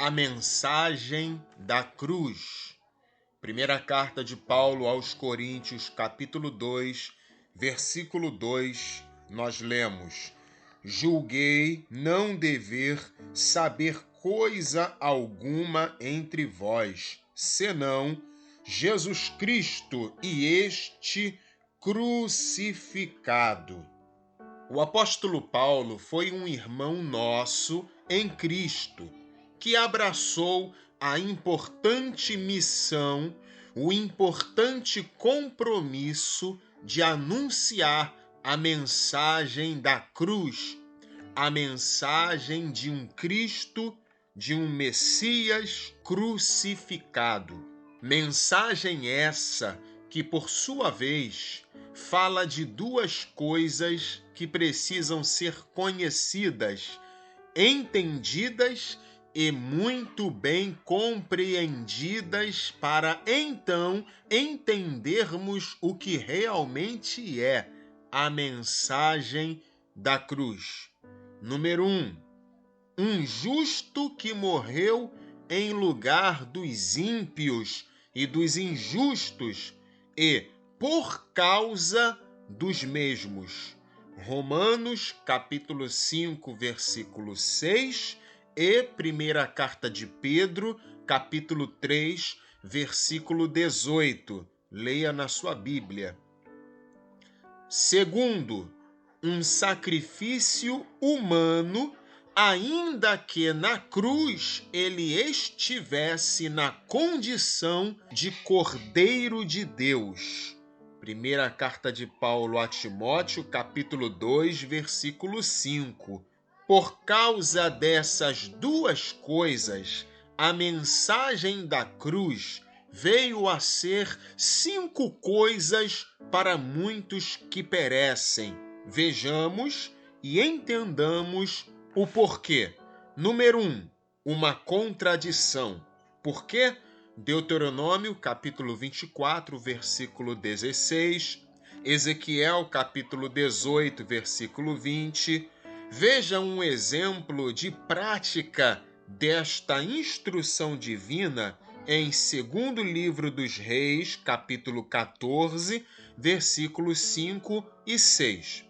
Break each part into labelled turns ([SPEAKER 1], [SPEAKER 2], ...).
[SPEAKER 1] a mensagem da cruz. Primeira carta de Paulo aos Coríntios, capítulo 2, versículo 2, nós lemos: Julguei não dever saber coisa alguma entre vós, senão Jesus Cristo e este crucificado. O apóstolo Paulo foi um irmão nosso em Cristo, que abraçou a importante missão, o importante compromisso de anunciar a mensagem da cruz, a mensagem de um Cristo, de um Messias crucificado. Mensagem essa que, por sua vez, fala de duas coisas que precisam ser conhecidas, entendidas e muito bem compreendidas para então entendermos o que realmente é a mensagem da cruz. Número 1. Um justo que morreu em lugar dos ímpios e dos injustos e por causa dos mesmos. Romanos, capítulo 5, versículo 6 e primeira carta de Pedro, capítulo 3, versículo 18. Leia na sua Bíblia. Segundo, um sacrifício humano, ainda que na cruz ele estivesse na condição de Cordeiro de Deus. Primeira carta de Paulo a Timóteo, capítulo 2, versículo 5. Por causa dessas duas coisas, a mensagem da cruz veio a ser 5 coisas para muitos que perecem. Vejamos e entendamos o porquê. Número 1, uma contradição. Por quê? Deuteronômio, capítulo 24, versículo 16, Ezequiel, capítulo 18, versículo 20. Veja um exemplo de prática desta instrução divina em segundo livro dos Reis, capítulo 14, versículos 5 e 6.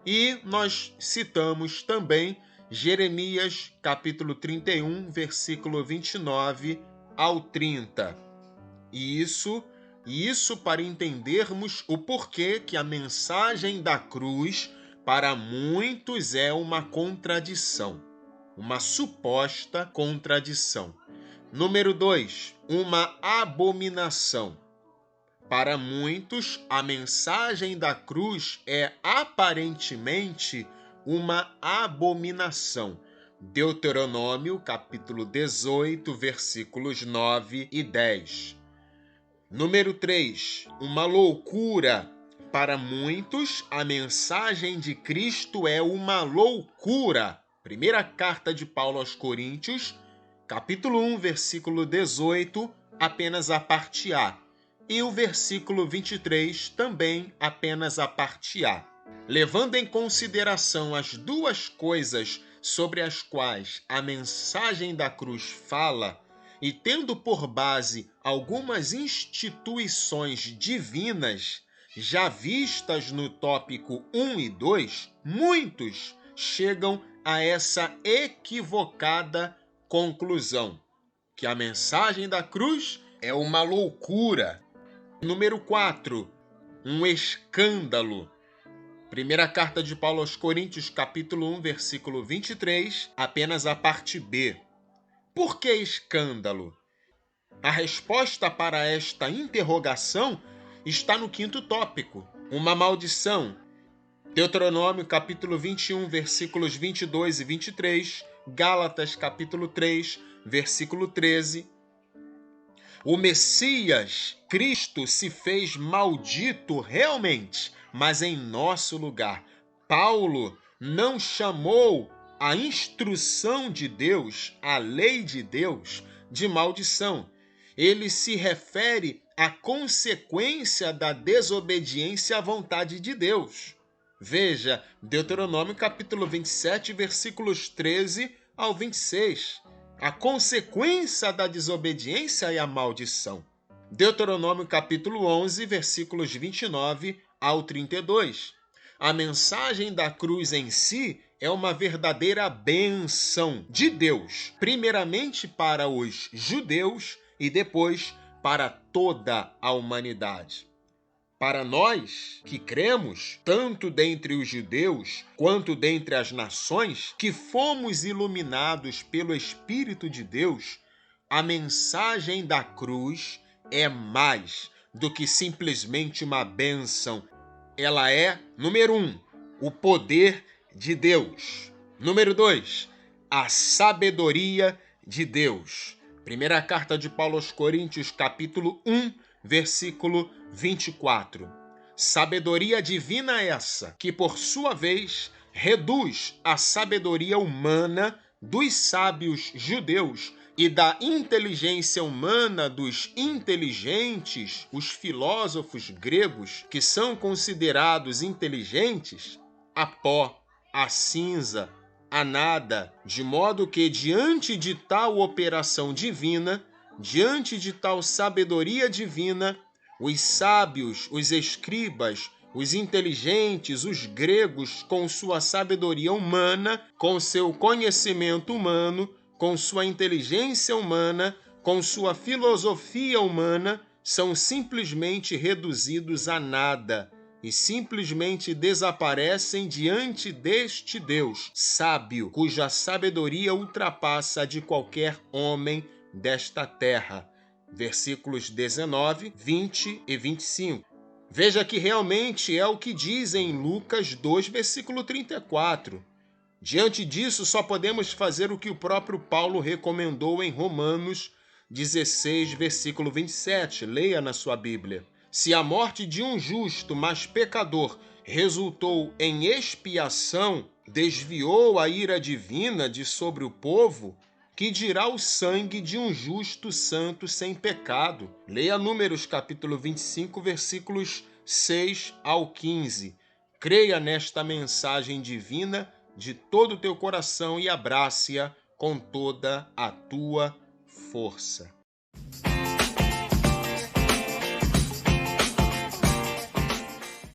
[SPEAKER 1] E nós citamos também Jeremias, capítulo 31, versículo 29 ao 30. E isso para entendermos o porquê que a mensagem da cruz para muitos é uma contradição, uma suposta contradição. Número 2, uma abominação. Para muitos, a mensagem da cruz é aparentemente uma abominação. Deuteronômio, capítulo 18, versículos 9 e 10. Número 3, uma loucura. Para muitos, a mensagem de Cristo é uma loucura. Primeira carta de Paulo aos Coríntios, capítulo 1, versículo 18, apenas a parte A. E o versículo 23 também apenas a parte A. Levando em consideração as duas coisas sobre as quais a mensagem da cruz fala, e tendo por base algumas instituições divinas já vistas no tópico 1 e 2, muitos chegam a essa equivocada conclusão, que a mensagem da cruz é uma loucura. Número 4, um escândalo. Primeira carta de Paulo aos Coríntios, capítulo 1, versículo 23, apenas a parte B. Por que escândalo? A resposta para esta interrogação está no quinto tópico, uma maldição. Deuteronômio, capítulo 21, versículos 22 e 23, Gálatas, capítulo 3, versículo 13. O Messias, Cristo, se fez maldito realmente, mas em nosso lugar. Paulo não chamou a instrução de Deus, a lei de Deus, de maldição. Ele se refere à consequência da desobediência à vontade de Deus. Veja, Deuteronômio capítulo 27, versículos 13 ao 26. A consequência da desobediência é a maldição. Deuteronômio capítulo 11, versículos 29 ao 32. A mensagem da cruz em si é uma verdadeira bênção de Deus, primeiramente para os judeus e depois para toda a humanidade. Para nós que cremos, tanto dentre os judeus quanto dentre as nações, que fomos iluminados pelo Espírito de Deus, a mensagem da cruz é mais do que simplesmente uma bênção. Ela é, número 1, o poder de Deus. Número 2, a sabedoria de Deus. Primeira carta de Paulo aos Coríntios, capítulo 1, versículo 24. Sabedoria divina essa, que por sua vez reduz a sabedoria humana dos sábios judeus e da inteligência humana dos inteligentes, os filósofos gregos, que são considerados inteligentes, a pó, a cinza, a nada, de modo que diante de tal operação divina, diante de tal sabedoria divina, os sábios, os escribas, os inteligentes, os gregos, com sua sabedoria humana, com seu conhecimento humano, com sua inteligência humana, com sua filosofia humana, são simplesmente reduzidos a nada e simplesmente desaparecem diante deste Deus sábio, cuja sabedoria ultrapassa a de qualquer homem desta terra. Versículos 19, 20 e 25. Veja que realmente é o que diz em Lucas 2, versículo 34. Diante disso, só podemos fazer o que o próprio Paulo recomendou em Romanos 16, versículo 27. Leia na sua Bíblia. Se a morte de um justo, mas pecador, resultou em expiação, desviou a ira divina de sobre o povo, que dirá o sangue de um justo santo sem pecado? Leia Números capítulo 25, versículos 6 ao 15. Creia nesta mensagem divina de todo o teu coração e abrace-a com toda a tua força.